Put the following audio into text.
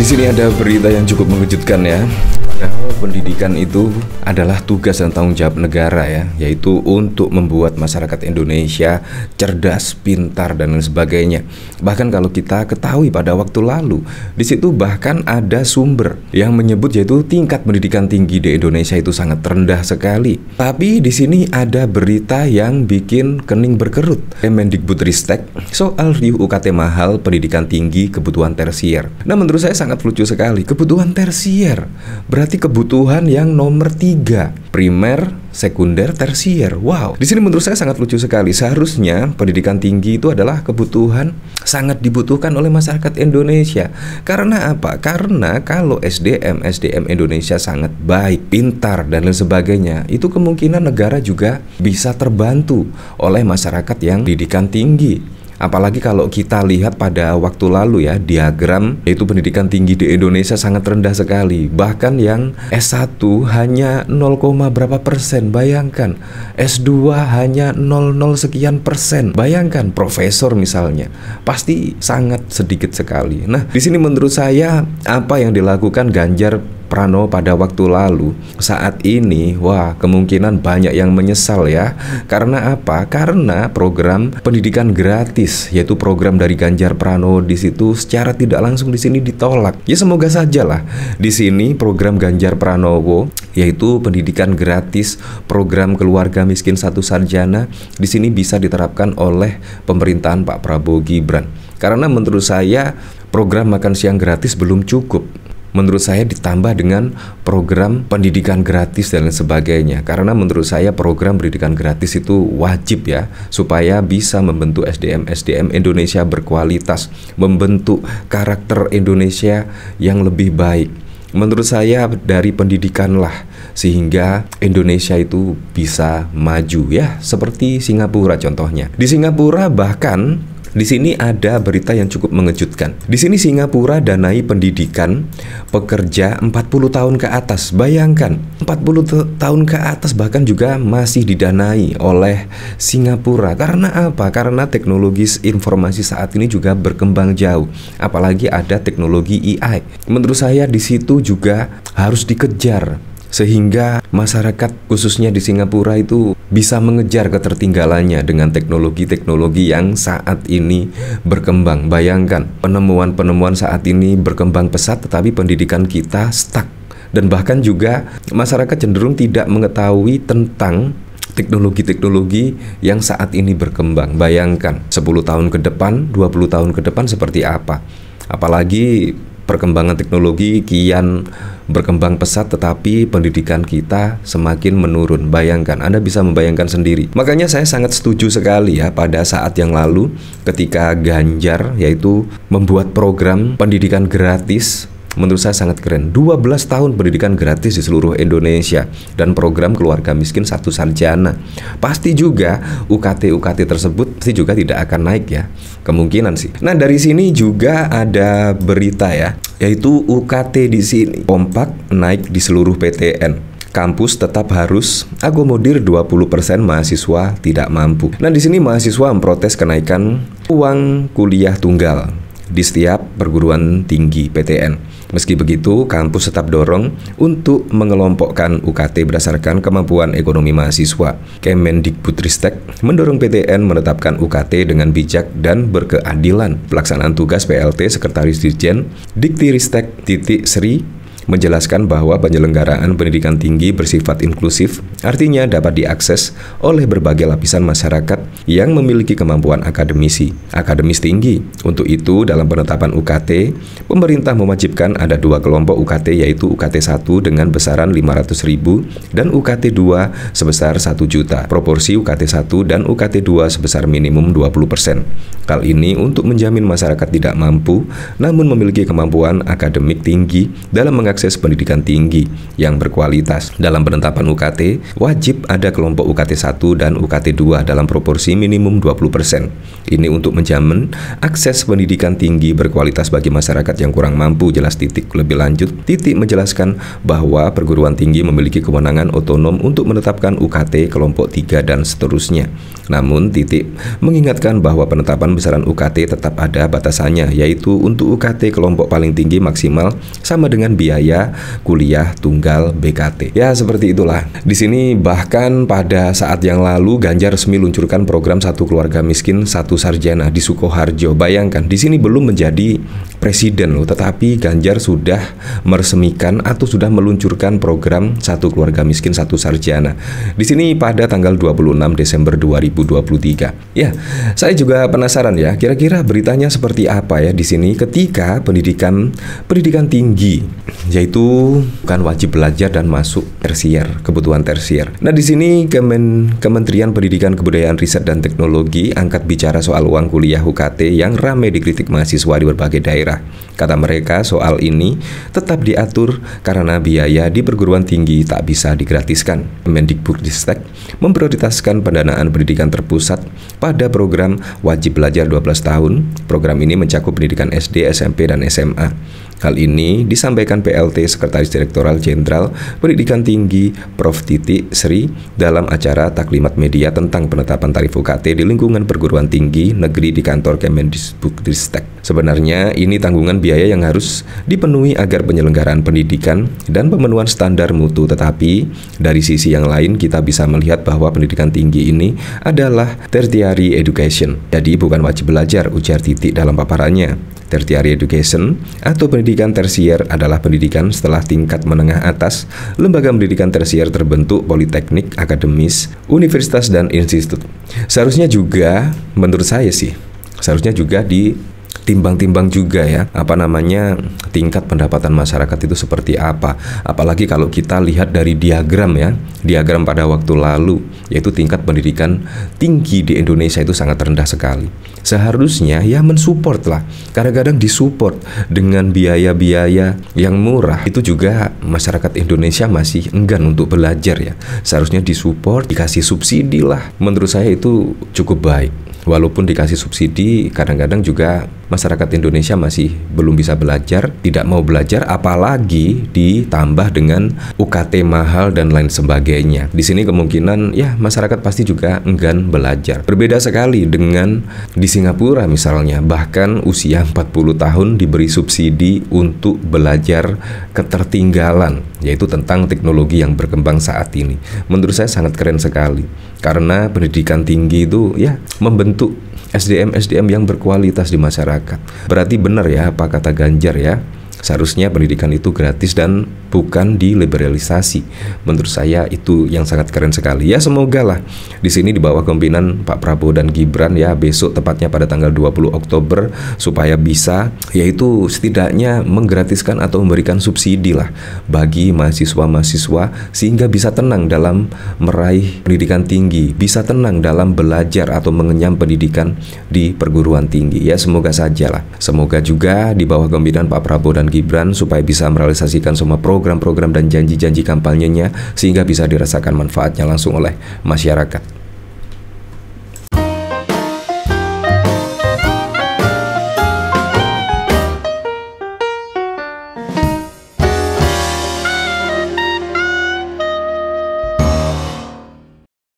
sini ada berita yang cukup mengejutkan ya. Padahal pendidikan itu adalah tugas dan tanggung jawab negara ya, yaitu untuk membuat masyarakat Indonesia cerdas, pintar dan lain sebagainya. Bahkan kalau kita ketahui pada waktu lalu, di situ bahkan ada sumber yang menyebut yaitu tingkat pendidikan tinggi di Indonesia itu sangat rendah sekali. Tapi di sini ada berita yang bikin kening berkerut. Kemendikbudristek soal riuh UKT mahal pendidikan tinggi kebutuhan tersier. Nah, menurut saya sangat lucu sekali. Kebutuhan tersier berarti kebutuhan yang nomor 3, primer, sekunder, tersier. Wow, di sini menurut saya sangat lucu sekali. Seharusnya pendidikan tinggi itu adalah kebutuhan sangat dibutuhkan oleh masyarakat Indonesia. Karena apa? Karena kalau SDM Indonesia sangat baik, pintar dan lain sebagainya, itu kemungkinan negara juga bisa terbantu oleh masyarakat yang pendidikan tinggi. Apalagi kalau kita lihat pada waktu lalu ya, diagram yaitu pendidikan tinggi di Indonesia sangat rendah sekali. Bahkan yang S1 hanya 0, berapa persen. Bayangkan, S2 hanya 00 sekian persen. Bayangkan profesor misalnya, pasti sangat sedikit sekali. Nah, di sini menurut saya apa yang dilakukan Ganjar Pranowo pada waktu lalu, saat ini, wah, kemungkinan banyak yang menyesal ya. Karena apa? Karena program pendidikan gratis, yaitu program dari Ganjar Pranowo di situ secara tidak langsung di sini ditolak. Ya semoga sajalah di sini program Ganjar Pranowo, yaitu pendidikan gratis, program keluarga miskin satu sarjana, di sini bisa diterapkan oleh pemerintahan Pak Prabowo Gibran. Karena menurut saya program makan siang gratis belum cukup. Menurut saya ditambah dengan program pendidikan gratis dan lain sebagainya. Karena menurut saya program pendidikan gratis itu wajib ya, supaya bisa membentuk SDM Indonesia berkualitas, membentuk karakter Indonesia yang lebih baik. Menurut saya dari pendidikan lah sehingga Indonesia itu bisa maju ya, seperti Singapura contohnya. Di Singapura bahkan di sini ada berita yang cukup mengejutkan. Di sini Singapura danai pendidikan pekerja 40 tahun ke atas. Bayangkan, 40 tahun ke atas bahkan juga masih didanai oleh Singapura. Karena apa? Karena teknologi informasi saat ini juga berkembang jauh. Apalagi ada teknologi AI. Menurut saya di situ juga harus dikejar, sehingga masyarakat khususnya di Singapura itu bisa mengejar ketertinggalannya dengan teknologi-teknologi yang saat ini berkembang. Bayangkan, penemuan-penemuan saat ini berkembang pesat tetapi pendidikan kita stuck. Dan bahkan juga masyarakat cenderung tidak mengetahui tentang teknologi-teknologi yang saat ini berkembang. Bayangkan 10 tahun ke depan, 20 tahun ke depan seperti apa. Apalagi perkembangan teknologi kian berkembang pesat tetapi pendidikan kita semakin menurun. Bayangkan, Anda bisa membayangkan sendiri. Makanya saya sangat setuju sekali ya pada saat yang lalu ketika Ganjar yaitu membuat program pendidikan gratis. Menurut saya sangat keren. 12 tahun pendidikan gratis di seluruh Indonesia dan program keluarga miskin satu sarjana. Pasti juga UKT tersebut pasti juga tidak akan naik ya. Kemungkinan sih. Nah, dari sini juga ada berita ya, yaitu UKT di sini kompak naik di seluruh PTN. Kampus tetap harus akomodir 20% mahasiswa tidak mampu. Nah, di sini mahasiswa memprotes kenaikan uang kuliah tunggal di setiap perguruan tinggi PTN. Meski begitu, kampus tetap dorong untuk mengelompokkan UKT berdasarkan kemampuan ekonomi mahasiswa. Kemendikbudristek mendorong PTN menetapkan UKT dengan bijak dan berkeadilan. Pelaksanaan tugas PLT Sekretaris Dirjen Diktiristek Sri menjelaskan bahwa penyelenggaraan pendidikan tinggi bersifat inklusif, artinya dapat diakses oleh berbagai lapisan masyarakat yang memiliki kemampuan akademis tinggi. Untuk itu, dalam penetapan UKT, pemerintah mewajibkan ada 2 kelompok UKT, yaitu UKT 1 dengan besaran 500.000 dan UKT 2 sebesar 1 juta. Proporsi UKT 1 dan UKT 2 sebesar minimum 20%. Hal ini untuk menjamin masyarakat tidak mampu namun memiliki kemampuan akademik tinggi dalam mengakses mengakses pendidikan tinggi yang berkualitas. Dalam penetapan UKT, wajib ada kelompok UKT 1 dan UKT 2 dalam proporsi minimum 20%. Ini untuk menjamin akses pendidikan tinggi berkualitas bagi masyarakat yang kurang mampu. Jelas Titik. Lebih lanjut, Titik menjelaskan bahwa perguruan tinggi memiliki kewenangan otonom untuk menetapkan UKT kelompok 3 dan seterusnya. Namun Titik mengingatkan bahwa penetapan besaran UKT tetap ada batasannya, yaitu untuk UKT kelompok paling tinggi maksimal sama dengan biaya kuliah tunggal BKT. Ya, seperti itulah. Di sini bahkan pada saat yang lalu Ganjar resmi luncurkan program satu keluarga miskin satu sarjana di Sukoharjo. Bayangkan, di sini belum menjadi presiden loh, tetapi Ganjar sudah meresmikan atau sudah meluncurkan program satu keluarga miskin satu sarjana. Di sini pada tanggal 26 Desember 2023. Ya, saya juga penasaran ya, kira-kira beritanya seperti apa ya di sini ketika pendidikan tinggi, yaitu bukan wajib belajar dan masuk tersier, kebutuhan tersier. Nah, di sini Kementerian Pendidikan Kebudayaan Riset dan Teknologi angkat bicara soal uang kuliah UKT yang ramai dikritik mahasiswa di berbagai daerah. Kata mereka, soal ini tetap diatur karena biaya di perguruan tinggi tak bisa digratiskan. Kemendikbudristek memprioritaskan pendanaan pendidikan terpusat pada program wajib belajar 12 tahun. Program ini mencakup pendidikan SD, SMP, dan SMA. Hal ini disampaikan PLT Sekretaris Direktoral Jenderal Pendidikan Tinggi Prof. Titik Sri dalam acara taklimat media tentang penetapan tarif UKT di lingkungan perguruan tinggi negeri di kantor Kemendikbudristek. Sebenarnya ini tanggungan biaya yang harus dipenuhi agar penyelenggaraan pendidikan dan pemenuhan standar mutu, tetapi dari sisi yang lain kita bisa melihat bahwa pendidikan tinggi ini adalah tertiary education. Jadi bukan wajib belajar, ujar Titik dalam paparannya. Tertiary education atau pendidikan tersier adalah pendidikan setelah tingkat menengah atas. Lembaga pendidikan tersier terbentuk politeknik, akademis, universitas, dan institut. Seharusnya juga, menurut saya sih, seharusnya juga ditimbang-timbang juga ya, tingkat pendapatan masyarakat itu seperti apa. Apalagi kalau kita lihat dari diagram ya, diagram pada waktu lalu, yaitu tingkat pendidikan tinggi di Indonesia itu sangat rendah sekali. Seharusnya ya mensupport lah, kadang-kadang disupport dengan biaya-biaya yang murah. Itu juga masyarakat Indonesia masih enggan untuk belajar ya. Seharusnya disupport, dikasih subsidi lah. Menurut saya itu cukup baik. Walaupun dikasih subsidi, kadang-kadang juga masyarakat Indonesia masih belum bisa belajar, tidak mau belajar, apalagi ditambah dengan UKT mahal dan lain sebagainya. Di sini kemungkinan ya masyarakat pasti juga enggan belajar. Berbeda sekali dengan di Singapura misalnya, bahkan usia 40 tahun diberi subsidi untuk belajar ketertinggalan, yaitu tentang teknologi yang berkembang saat ini. Menurut saya sangat keren sekali, karena pendidikan tinggi itu ya membentuk SDM yang berkualitas di masyarakat. Berarti benar ya apa kata Ganjar ya, seharusnya pendidikan itu gratis dan bukan diliberalisasi. Menurut saya itu yang sangat keren sekali. Ya semoga lah di sini di bawah kepemimpinan Pak Prabowo dan Gibran ya, besok tepatnya pada tanggal 20 Oktober supaya bisa yaitu setidaknya menggratiskan atau memberikan subsidi lah bagi mahasiswa-mahasiswa sehingga bisa tenang dalam meraih pendidikan tinggi, bisa tenang dalam belajar atau mengenyam pendidikan di perguruan tinggi. Ya semoga saja lah. Semoga juga di bawah kepemimpinan Pak Prabowo dan Gibran supaya bisa merealisasikan semua program-program dan janji-janji kampanyenya sehingga bisa dirasakan manfaatnya langsung oleh masyarakat.